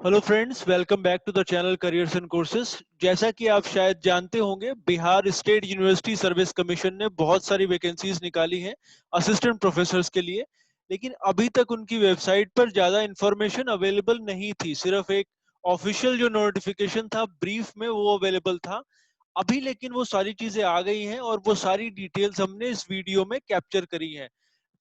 Hello friends, welcome back to the channel careers and courses. जैसा कि आप शायद जानते होंगे, Bihar state university service commission ने बहुत सारी वैकेंसीज निकाली हैं असिस्टेंट प्रोफेसर्स के लिए। लेकिन अभी तक उनकी वेबसाइट पर ज़्यादा इंफॉर्मेशन अवेलेबल नहीं थी। सिर्फ एक ऑफिशियल जो नोटिफिकेशन था ब्रीफ में वो अवेलेबल था। अभी लेकिन वो सारी चीज़ें आ गई हैं और वो सारी डिटेल्स हमने इस वीडियो में कैप्चर करी हैं।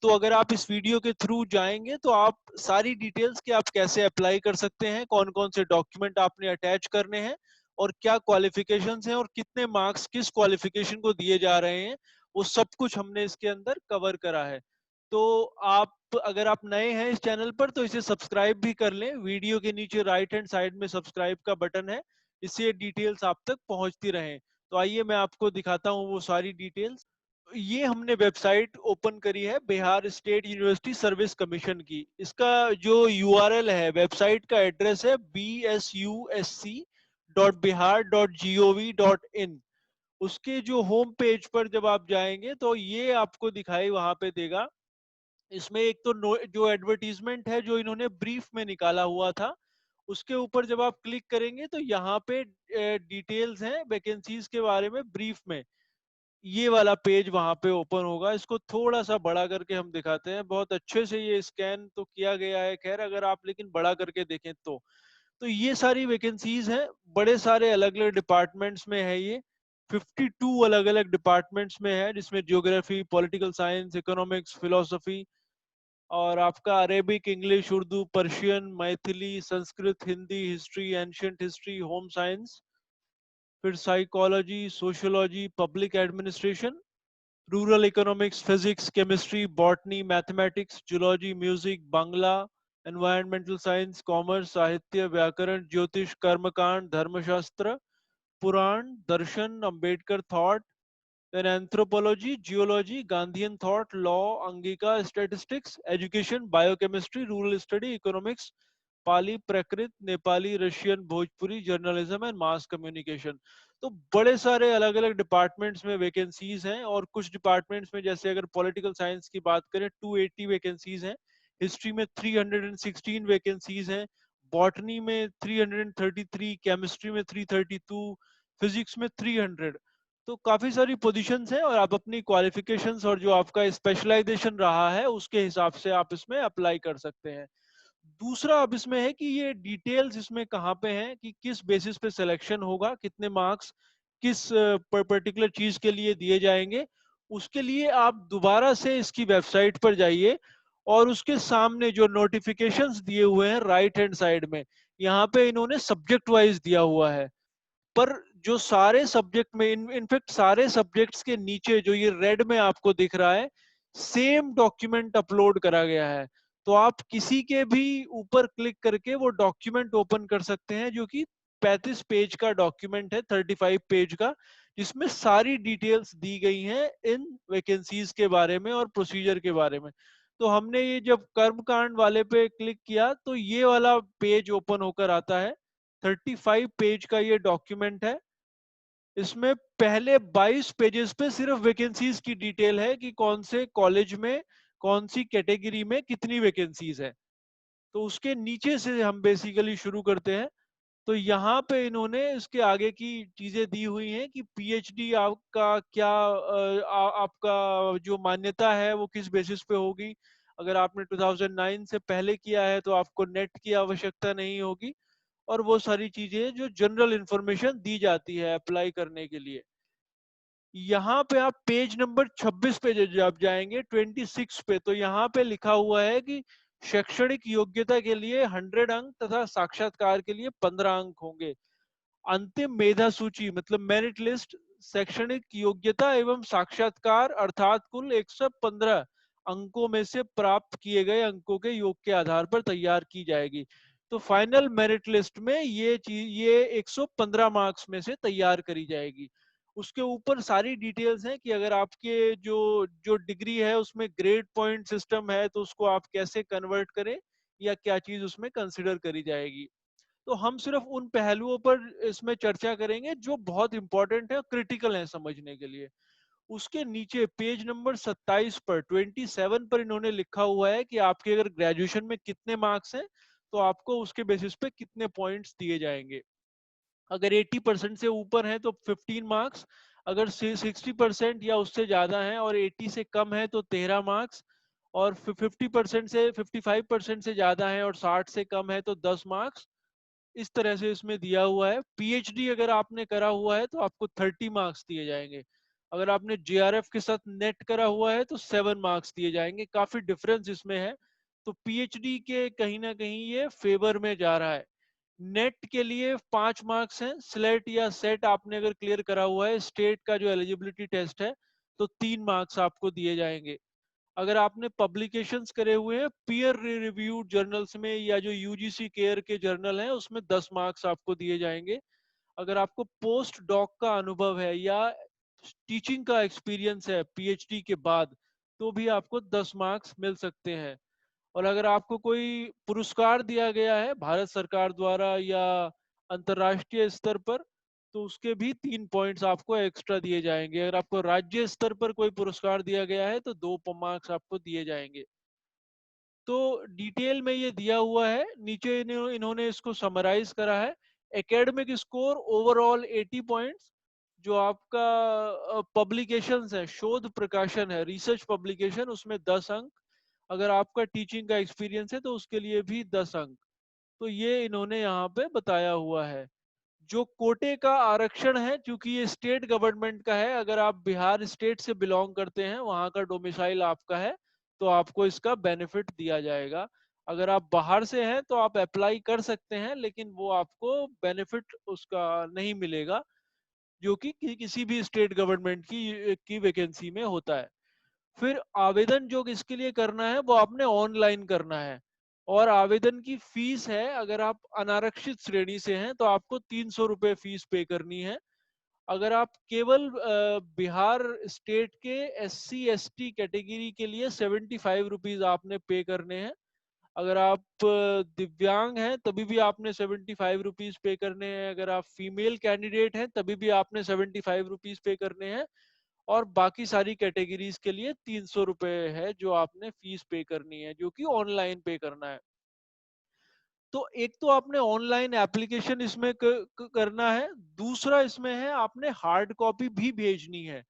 तो अगर आप इस वीडियो के थ्रू जाएंगे तो आप सारी डिटेल्स कि आप कैसे अप्लाई कर सकते हैं, कौन कौन से डॉक्यूमेंट आपने अटैच करने हैं और क्या क्वालिफिकेशंस हैं और कितने मार्क्स किस क्वालिफिकेशन को दिए जा रहे हैं, वो सब कुछ हमने इसके अंदर कवर करा है। तो आप अगर आप नए हैं इस चैनल पर तो इसे सब्सक्राइब भी कर लें। वीडियो के नीचे राइट हैंड साइड में सब्सक्राइब का बटन है, इससे डिटेल्स आप तक पहुंचती रहें। तो आइए मैं आपको दिखाता हूं वो सारी डिटेल्स। ये हमने वेबसाइट ओपन करी है Bihar state university service commission की। इसका जो यूआरएल है, वेबसाइट का एड्रेस है bsusc.bihar.gov.in। उसके जो होम पेज पर जब आप जाएंगे तो ये आपको दिखाई वहां पे देगा। इसमें एक तो जो एडवर्टीजमेंट है जो इन्होंने ब्रीफ में निकाला हुआ था, उसके ऊपर जब आप क्लिक करेंगे तो यहाँ पे डिटेल्स हैं वैकेंसीज के बारे में ब्रीफ में। ये वाला पेज वहां पे ओपन होगा। इसको थोड़ा सा बड़ा करके हम दिखाते हैं। बहुत अच्छे से ये स्कैन तो किया गया है, खैर अगर आप लेकिन बड़ा करके देखें तो ये सारी वैकेंसीज हैं। बड़े सारे अलग अलग डिपार्टमेंट्स में है ये। 52 अलग अलग डिपार्टमेंट्स में है, जिसमें geography, political science, economics, philosophy और आपका Arabic, English, Urdu, Persian, Maithili, Sanskrit, Hindi, history, ancient history, home science, फिर psychology, sociology, public administration, rural economics, physics, chemistry, botany, mathematics, zoology, music, Bangla, environmental science, commerce, साहित्य, व्याकरण, ज्योतिष, कर्मकांड, धर्मशास्त्र, पुराण, दर्शन, Ambedkar thought, then anthropology, geology, Gandhian thought, law, Angika, statistics, education, biochemistry, rural study, economics, Pali, Prakrit, Nepali, Russian, Bhojpuri, journalism and mass communication. तो बड़े सारे अलग अलग डिपार्टमेंट्स में वैकेंसीज हैं। और कुछ डिपार्टमेंट्स में, जैसे अगर पॉलिटिकल साइंस की बात करें, 280 वैकेंसीज हैं। हिस्ट्री में 316 वैकेंसीज हैं। बॉटनी में 333, केमिस्ट्री में 332, फिजिक्स में 300। तो काफी सारी पोजीशंस हैं और आप अपनी क्वालिफिकेशंस और जो आपका स्पेशलाइजेशन रहा है उसके हिसाब से आप इसमें अप्लाई कर सकते हैं। दूसरा अब इसमें है कि ये डिटेल्स इसमें कहाँ पे हैं कि किस बेसिस पे सिलेक्शन होगा, कितने मार्क्स किस पर्टिकुलर चीज के लिए दिए जाएंगे। उसके लिए आप दोबारा से इसकी वेबसाइट पर जाइए और उसके सामने जो नोटिफिकेशंस दिए हुए हैं राइट हैंड साइड में, यहाँ पे इन्होंने सब्जेक्ट वाइज दिया हुआ है। पर जो सारे सब्जेक्ट में इनफैक्ट सारे सब्जेक्ट्स के नीचे जो ये रेड में आपको दिख रहा है, सेम डॉक्यूमेंट अपलोड करा गया है। तो आप किसी के भी ऊपर क्लिक करके वो डॉक्यूमेंट ओपन कर सकते हैं, जो कि 35 पेज का डॉक्यूमेंट है, 35 पेज का, जिसमें सारी डिटेल्स दी गई हैं इन वैकेंसीज के बारे में और प्रोसीजर के बारे में। तो हमने ये जब कर्मकांड वाले पे क्लिक किया तो ये वाला पेज ओपन होकर आता है। 35 पेज का ये डॉक्यूमेंट है। इसमें पहले 22 पेजेस पे सिर्फ वैकेंसीज की डिटेल है कि कौन से कॉलेज में कौन सी कैटेगरी में कितनी वैकेंसीज है। तो उसके नीचे से हम बेसिकली शुरू करते हैं। तो यहाँ पे इन्होंने इसके आगे की चीजें दी हुई हैं कि पीएचडी आपका क्या आपका जो मान्यता है वो किस बेसिस पे होगी। अगर आपने 2009 से पहले किया है तो आपको नेट की आवश्यकता नहीं होगी। और वो सारी चीजें जो जनरल इंफॉर्मेशन दी जाती है अप्लाई करने के लिए। यहाँ पे आप पेज नंबर 26 पे जब जाएंगे, 26 पे, तो यहाँ पे लिखा हुआ है कि शैक्षणिक योग्यता के लिए 100 अंक तथा साक्षात्कार के लिए 15 अंक होंगे। अंतिम मेधा सूची मतलब मेरिट लिस्ट शैक्षणिक योग्यता एवं साक्षात्कार अर्थात कुल 115 अंकों में से प्राप्त किए गए अंकों के योग के आधार पर तैयार की जाएगी। तो फाइनल मेरिट लिस्ट में ये चीज ये 115 मार्क्स में से तैयार करी जाएगी। उसके ऊपर सारी डिटेल्स हैं कि अगर आपके जो जो डिग्री है उसमें ग्रेड पॉइंट सिस्टम है तो उसको आप कैसे कन्वर्ट करें या क्या चीज उसमें कंसिडर करी जाएगी। तो हम सिर्फ उन पहलुओं पर इसमें चर्चा करेंगे जो बहुत इंपॉर्टेंट है और क्रिटिकल है समझने के लिए। उसके नीचे पेज नंबर 27 पर, 27 पर इन्होंने लिखा हुआ है कि आपके अगर ग्रेजुएशन में कितने मार्क्स हैं। तो आपको उसके बेसिस पे कितने पॉइंट्स दिए जाएंगे। अगर 80% से ऊपर है तो 15 मार्क्स, अगर 60% या उससे ज्यादा है और 80 से कम है तो 13 मार्क्स, और 50% से 55% से ज्यादा है और 60 से कम है तो 10 मार्क्स। इस तरह से इसमें दिया हुआ है। पीएचडी अगर आपने करा हुआ है तो आपको 30 मार्क्स दिए जाएंगे। अगर आपने जेआरएफ के साथ नेट करा हुआ है तो 7 मार्क्स दिए जाएंगे। काफी डिफरेंस इसमें है। तो पीएचडी के कहीं ना कहीं ये फेवर में जा रहा है। नेट के लिए 5 मार्क्स हैं। स्लेट या सेट आपने अगर क्लियर करा हुआ है, स्टेट का जो एलिजिबिलिटी टेस्ट है, तो 3 मार्क्स आपको दिए जाएंगे। अगर आपने पब्लिकेशंस करे हुए हैं पीयर रिव्यूड जर्नल्स में या जो यूजीसी केयर के जर्नल हैं, उसमें 10 मार्क्स आपको दिए जाएंगे। अगर आपको पोस्ट डॉक का अनुभव है या टीचिंग का एक्सपीरियंस है पीएचडी के बाद, तो भी आपको 10 मार्क्स मिल सकते हैं। और अगर आपको कोई पुरस्कार दिया गया है भारत सरकार द्वारा या अंतर्राष्ट्रीय स्तर पर, तो उसके भी 3 पॉइंट्स आपको एक्स्ट्रा दिए जाएंगे। अगर आपको राज्य स्तर पर कोई पुरस्कार दिया गया है तो 2 मार्क्स आपको दिए जाएंगे। तो डिटेल में ये दिया हुआ है। नीचे इन्होंने इसको समराइज करा है। Academic score overall 80 points. जो आपका पब्लिकेशंस है, शोध प्रकाशन है, रिसर्च पब्लिकेशन, उसमें 10 अंक। अगर आपका टीचिंग का एक्सपीरियंस है तो उसके लिए भी 10 अंक। तो ये इन्होंने यहाँ पे बताया हुआ है। जो कोटे का आरक्षण है, क्योंकि ये स्टेट गवर्नमेंट का है, अगर आप बिहार स्टेट से बिलोंग करते हैं, वहां का डोमिसाइल आपका है, तो आपको इसका बेनिफिट दिया जाएगा। अगर आप बाहर से हैं तो आप अप्लाई कर सकते हैं, लेकिन वो आपको बेनिफिट उसका नहीं मिलेगा, जो कि किसी भी स्टेट गवर्नमेंट की वैकेंसी में होता है। फिर आवेदन जो इसके लिए करना है वो आपने ऑनलाइन करना है। और आवेदन की फीस है, अगर आप अनारक्षित श्रेणी से हैं तो आपको 300 रुपये फीस पे करनी है। अगर आप केवल बिहार स्टेट के एससी एसटी कैटेगरी के लिए 75 रुपीज आपने पे करने हैं। अगर आप दिव्यांग हैं तभी भी आपने 75 रुपीज पे करने हैं। अगर आप फीमेल कैंडिडेट हैं तभी भी आपने 75 रुपीज पे करने हैं। और बाकी सारी कैटेगरीज के लिए 300 रुपये है जो आपने फीस पे करनी है, जो कि ऑनलाइन पे करना है। तो एक तो आपने ऑनलाइन एप्लीकेशन इसमें करना है। दूसरा इसमें है आपने हार्ड कॉपी भी भेजनी है।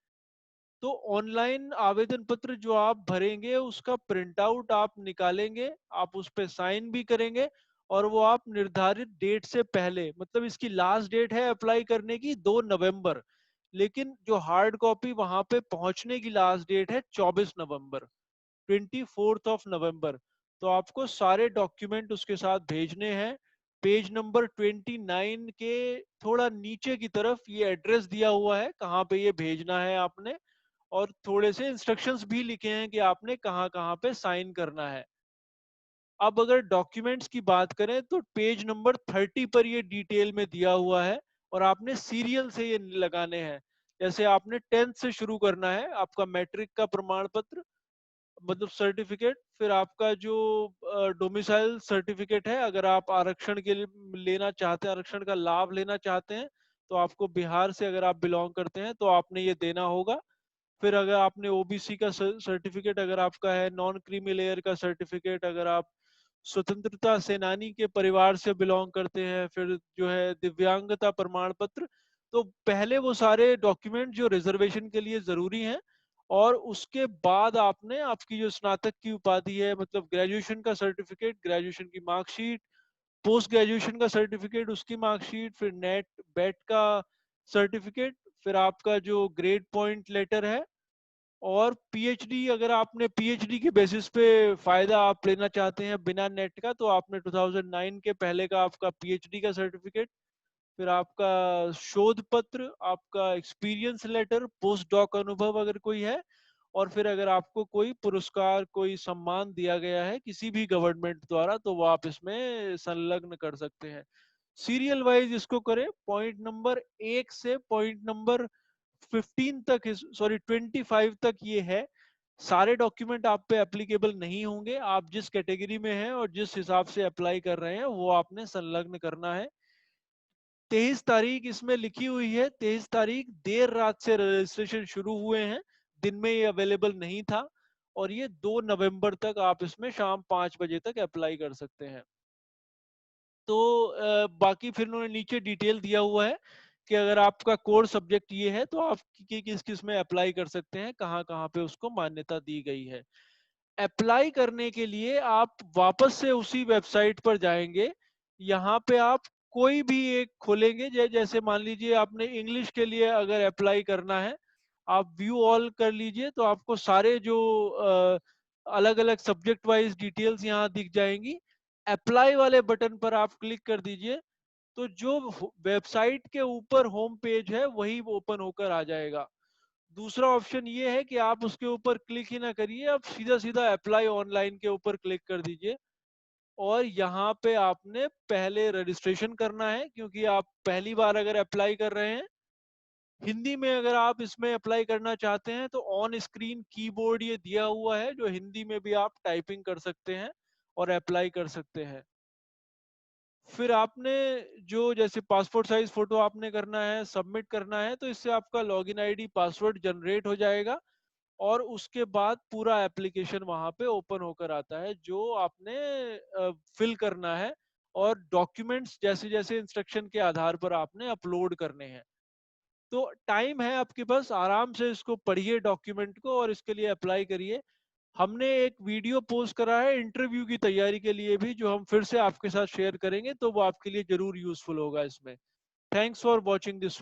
तो ऑनलाइन आवेदन पत्र जो आप भरेंगे उसका प्रिंट आउट आप निकालेंगे, आप उस पर साइन भी करेंगे, और वो आप निर्धारित डेट से पहले, मतलब इसकी लास्ट डेट है अप्लाई करने की 2 नवंबर, लेकिन जो हार्ड कॉपी वहां पे पहुंचने की लास्ट डेट है 24 नवंबर, 24 नवंबर। तो आपको सारे डॉक्यूमेंट उसके साथ भेजने हैं। पेज नंबर 29 के थोड़ा नीचे की तरफ ये एड्रेस दिया हुआ है कहाँ पे ये भेजना है आपने, और थोड़े से इंस्ट्रक्शंस भी लिखे हैं कि आपने कहाँ कहाँ पे साइन करना है। अब अगर डॉक्यूमेंट्स की बात करें तो पेज नंबर 30 पर ये डिटेल में दिया हुआ है, और आपने सीरियल से ये लगाने हैं। जैसे आपने 10th से शुरू करना है, आपका मैट्रिक का प्रमाण पत्र, मतलब सर्टिफिकेट, फिर आपका जो डोमिसाइल सर्टिफिकेट है, अगर आप आरक्षण के लिए लेना चाहते हैं, आरक्षण का लाभ लेना चाहते हैं, तो आपको बिहार से अगर आप बिलोंग करते हैं तो आपने ये देना होगा। फिर अगर आपने ओबीसी का सर्टिफिकेट अगर आपका है, नॉन क्रीमी लेयर का सर्टिफिकेट, अगर आप स्वतंत्रता सेनानी के परिवार से बिलोंग करते हैं, फिर जो है दिव्यांगता प्रमाण पत्र। तो पहले वो सारे डॉक्यूमेंट जो रिजर्वेशन के लिए जरूरी हैं, और उसके बाद आपने आपकी जो स्नातक की उपाधि है, मतलब ग्रेजुएशन का सर्टिफिकेट, ग्रेजुएशन की मार्कशीट, पोस्ट ग्रेजुएशन का सर्टिफिकेट, उसकी मार्कशीट, फिर नेट बेट का सर्टिफिकेट, फिर आपका जो ग्रेड पॉइंट लेटर है, और पीएचडी, अगर आपने पीएचडी के बेसिस पे फायदा आप लेना चाहते हैं बिना नेट का, तो आपने 2009 के पहले का आपका पीएचडी का सर्टिफिकेट, फिर आपका शोध पत्र, आपका एक्सपीरियंस लेटर, पोस्ट डॉक अनुभव अगर कोई है, और फिर अगर आपको कोई पुरस्कार, कोई सम्मान दिया गया है किसी भी गवर्नमेंट द्वारा, तो वो आप इसमें संलग्न कर सकते हैं। सीरियल वाइज इसको करें। पॉइंट नंबर 1 से पॉइंट नंबर 15 तक, सॉरी 25 तक ये है। सारे डॉक्यूमेंट आप पे एप्लीकेबल नहीं होंगे। आप जिस कैटेगरी में हैं और जिस हिसाब से अप्लाई कर रहे हैं वो आपने संलग्न करना है। 23 तारीख इसमें लिखी हुई है। 23 तारीख देर रात से रजिस्ट्रेशन शुरू हुए हैं, दिन में ये अवेलेबल नहीं था, और ये 2 नवंबर तक आप इसमें शाम 5 बजे तक अप्लाई कर सकते हैं। तो बाकी फिर उन्होंने नीचे डिटेल दिया हुआ है कि अगर आपका कोर सब्जेक्ट ये है तो आप किस किस में अप्लाई कर सकते हैं, कहाँ कहाँ पे उसको मान्यता दी गई है। अप्लाई करने के लिए आप वापस से उसी वेबसाइट पर जाएंगे। यहाँ पे आप कोई भी एक खोलेंगे, जैसे मान लीजिए आपने इंग्लिश के लिए अगर अप्लाई करना है, आप व्यू ऑल कर लीजिए तो आपको सारे जो अलग अलग सब्जेक्ट वाइज डिटेल्स यहाँ दिख जाएंगी। अप्लाई वाले बटन पर आप क्लिक कर दीजिए तो जो वेबसाइट के ऊपर होम पेज है वही ओपन होकर आ जाएगा। दूसरा ऑप्शन ये है कि आप उसके ऊपर क्लिक ही ना करिए, आप सीधा सीधा अप्लाई ऑनलाइन के ऊपर क्लिक कर दीजिए। और यहाँ पे आपने पहले रजिस्ट्रेशन करना है, क्योंकि आप पहली बार अगर अप्लाई कर रहे हैं। हिंदी में अगर आप इसमें अप्लाई करना चाहते हैं तो ऑन स्क्रीन कीबोर्ड ये दिया हुआ है, जो हिंदी में भी आप टाइपिंग कर सकते हैं और अप्लाई कर सकते हैं। फिर आपने जो जैसे पासपोर्ट साइज फोटो आपने करना है, सबमिट करना है, तो इससे आपका लॉगिन आईडी पासवर्ड जनरेट हो जाएगा और उसके बाद पूरा एप्लीकेशन वहां पे ओपन होकर आता है जो आपने फिल करना है। और डॉक्यूमेंट्स जैसे जैसे इंस्ट्रक्शन के आधार पर आपने अपलोड करने हैं। तो टाइम है आपके पास, आराम से इसको पढ़िए डॉक्यूमेंट को और इसके लिए अप्लाई करिए। हमने एक वीडियो पोस्ट करा है इंटरव्यू की तैयारी के लिए भी, जो हम फिर से आपके साथ शेयर करेंगे, तो वो आपके लिए जरूर यूजफुल होगा इसमें। Thanks for watching this.